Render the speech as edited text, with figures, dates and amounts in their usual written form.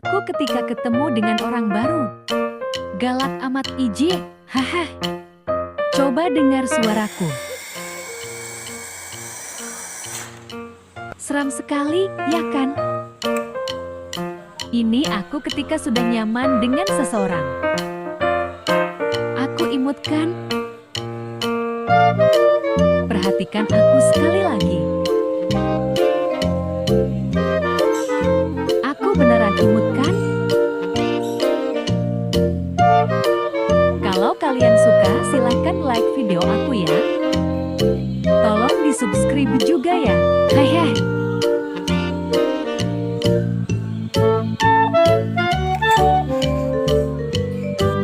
Aku ketika ketemu dengan orang baru. Galak amat Ije, haha. Coba dengar suaraku. Seram sekali, ya kan? Ini aku ketika sudah nyaman dengan seseorang. Aku imut kan? Perhatikan aku sekali lagi. Aku beneran imut kan? Kalau kalian suka silahkan like video aku ya. Tolong di subscribe juga ya. Hehe.